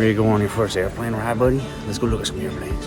ready to go on your first airplane ride, buddy? Let's go look at some airplanes.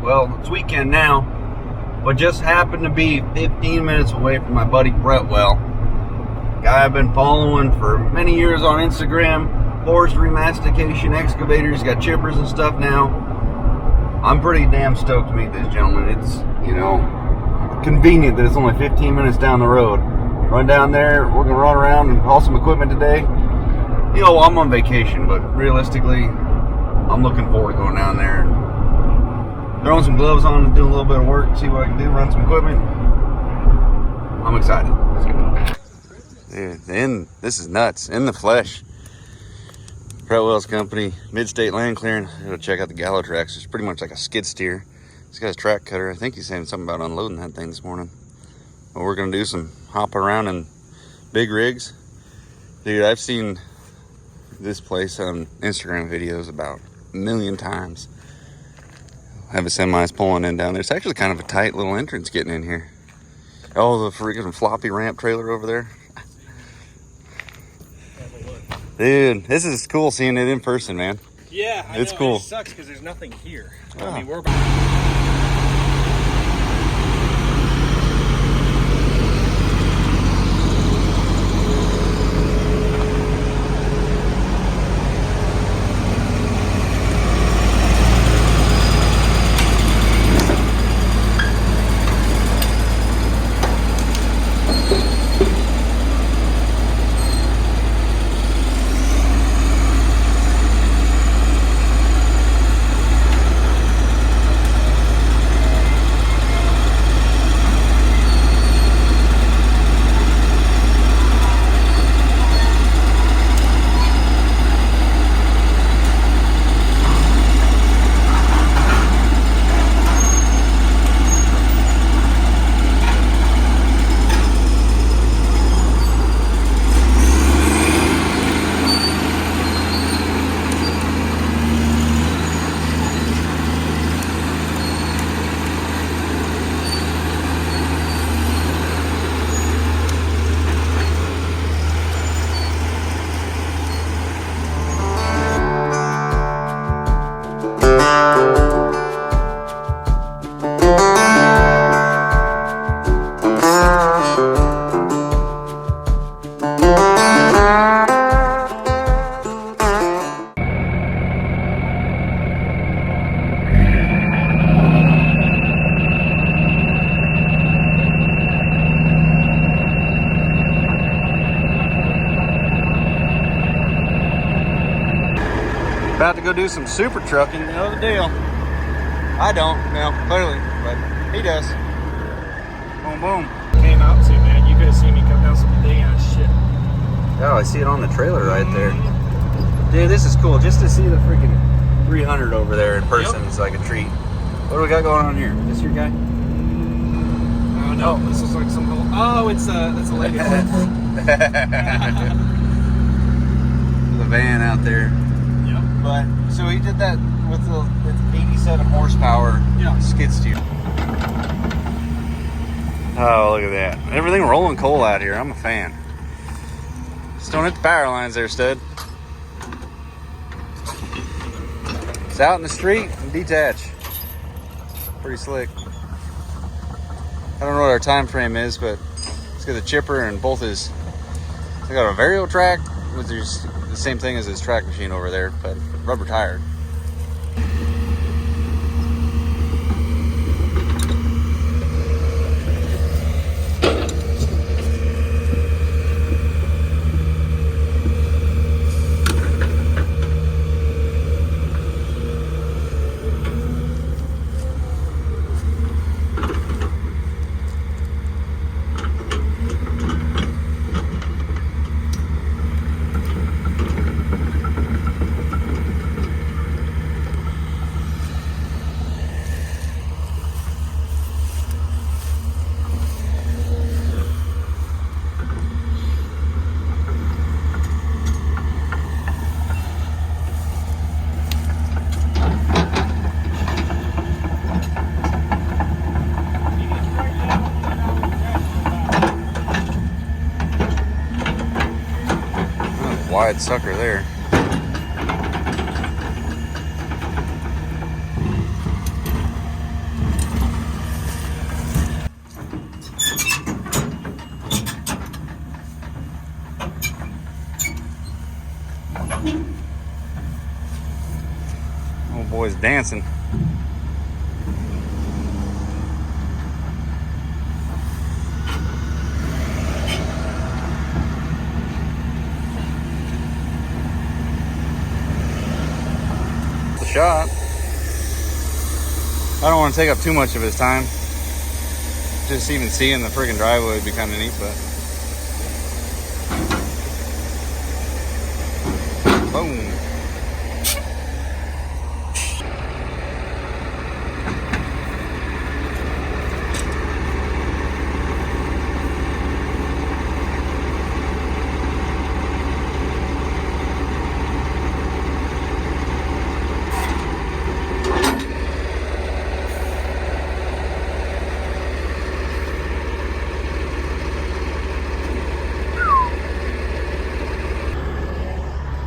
Well, it's weekend now, but just happened to be 15 minutes away from my buddy Brett.Well, guy I've been following for many years on Instagram. Forestry, mastication, excavators, got chippers and stuff now. I'm pretty damn stoked to meet this gentleman. It's, you know, convenient that it's only 15 minutes down the road. Run down there, we're gonna run around and haul some equipment today. You know, I'm on vacation, but realistically, I'm looking forward to going down there and throwing some gloves on and doing a little bit of work, see what I can do, run some equipment. I'm excited. Let's go. Dude, this is nuts. In the flesh. Brett.Well's company, Mid-State Land Clearing. Go check out the Gallo tracks. It's pretty much like a skid steer. He's got his track cutter. I think he's saying something about unloading that thing this morning. But we're going to do some hopping around in big rigs. Dude, I've seen this place on Instagram videos about a million times. Have a semis pulling in down there. It's actually kind of a tight little entrance getting in here. Oh, the freaking floppy ramp trailer over there. Dude, this is cool seeing it in person, man. Yeah, it's cool. It sucks because there's nothing here. Oh. I mean, we're about to go do some super trucking. You know the deal. I don't, no, clearly, but he does. Boom, boom. came out to, man. You could have seen me come down some big ass shit. Oh, I see it on the trailer right there. Dude, this is cool. Just to see the freaking 300 over there in person is like a treat. What do we got going on here? This your guy? Oh no, this is like some. Oh, it's a lady. The van out there. Yep. But so he did that with the 87 horsepower skid steer. Oh, look at that. Everything rolling coal out here. I'm a fan. Just don't hit the power lines there, stud. It's out in the street and detach. Pretty slick. I don't know what our time frame is, but it's got the chipper and both his. They got a Vario track, which is the same thing as his track machine over there, but rubber tired. wide sucker there. Oh boy's dancing. Shot. I don't want to take up too much of his time. Just even seeing the friggin' driveway would be kind of neat, but boom.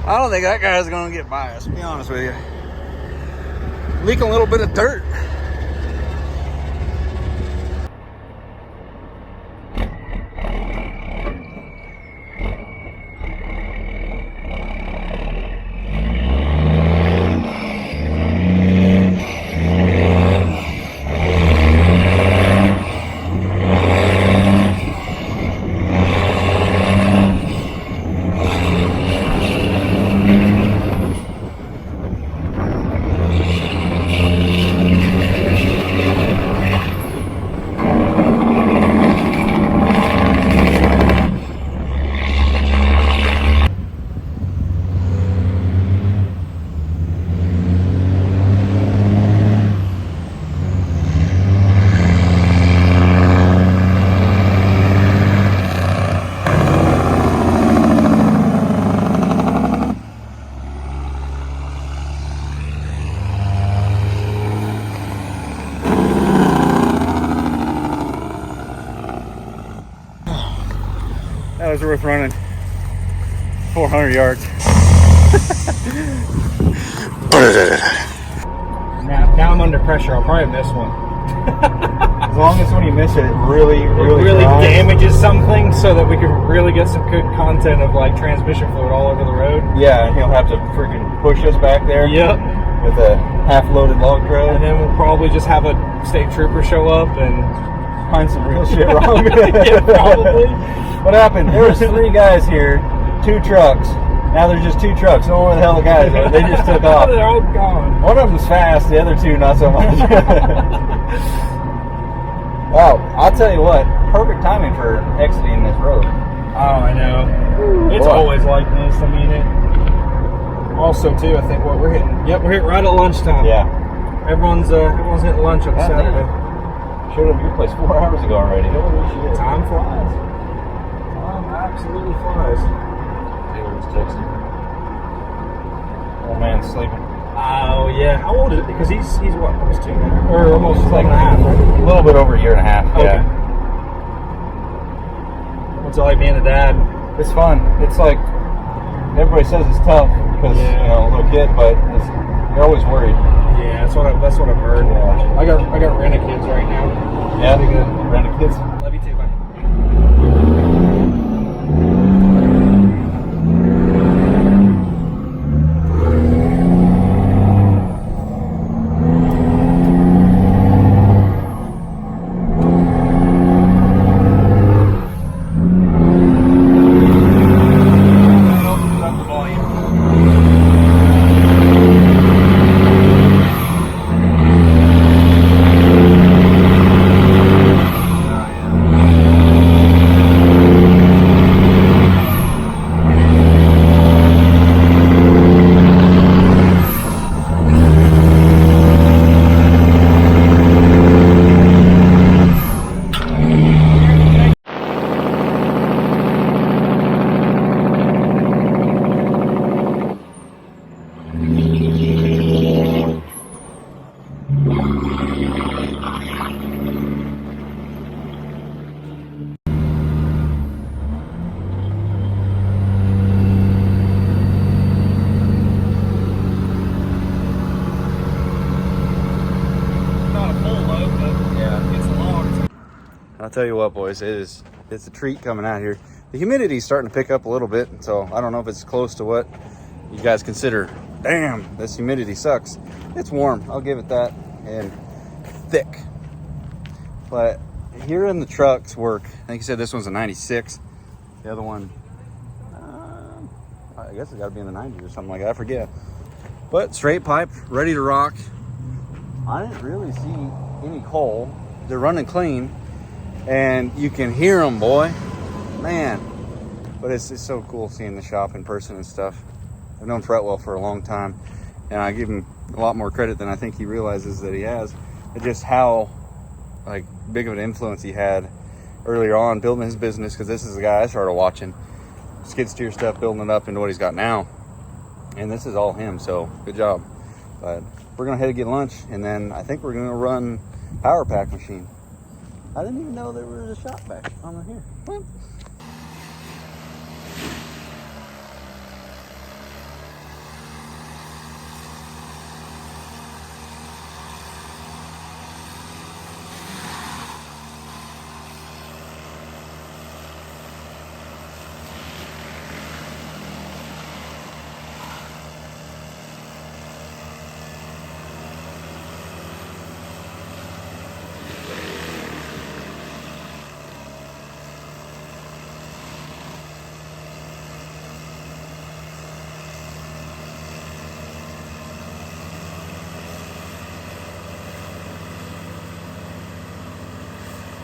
I don't think that guy's gonna get by us, to be honest with you. Leaking a little bit of dirt. That was worth running 400 yards. Now I'm under pressure. I'll probably miss one. As long as when you miss it, it really damages something, so that we can really get some good content of like transmission fluid all over the road. Yeah, and he'll have to freaking push us back there. Yep. With a half-loaded log truck. And then we'll probably just have a state trooper show up and find some real shit wrong. Yeah, probably. What happened? There was 3 guys here, 2 trucks. Now there's just 2 trucks. Don't know where the hell the guys are. They just took off. They're all gone. One of them's fast, the other 2 not so much. Wow, I'll tell you what, perfect timing for exiting this road. Oh, I know. It's always like this. I mean, it. Also, too, I think what we're hitting. Yep, we're hitting right at lunchtime. Yeah. Everyone's hitting lunch on Saturday. Showed up at your place 4 hours ago already. Holy shit. Time flies. Time absolutely flies. Taylor's texting. Old man's sleeping. Oh, yeah. How old is it? Because he's what? Almost 2 now. Or almost like 1.5, right? A little bit over a year and a half. Okay. Yeah. What's it like being a dad? It's fun. It's like, everybody says it's tough because, you know, a little kid, but you're always worried. Yeah, that's what I've heard. Yeah. I got rented kids right now. Yeah, rented kids. Love you too, bye. tell you what, boys, it's a treat coming out here. The humidity's starting to pick up a little bit, so I don't know if it's close to what you guys consider. Damn, this humidity sucks. It's warm, I'll give it that, and thick. But hearing the trucks work, I think you said this one's a 96. The other one, I guess it's got to be in the 90s or something like that, I forget. But straight pipe, ready to rock. I didn't really see any coal. They're running clean, and you can hear them, boy. Man, but it's so cool seeing the shop in person and stuff. I've known Fretwell for a long time, and I give him a lot more credit than I think he realizes that he has. It's just how like big of an influence he had earlier on building his business, because this is the guy I started watching skid steer stuff, building it up into what he's got now, and this is all him. So good job. But we're gonna head to get lunch, and then I think we're gonna run power pack machine. I didn't even know there was a shop back on here. Well,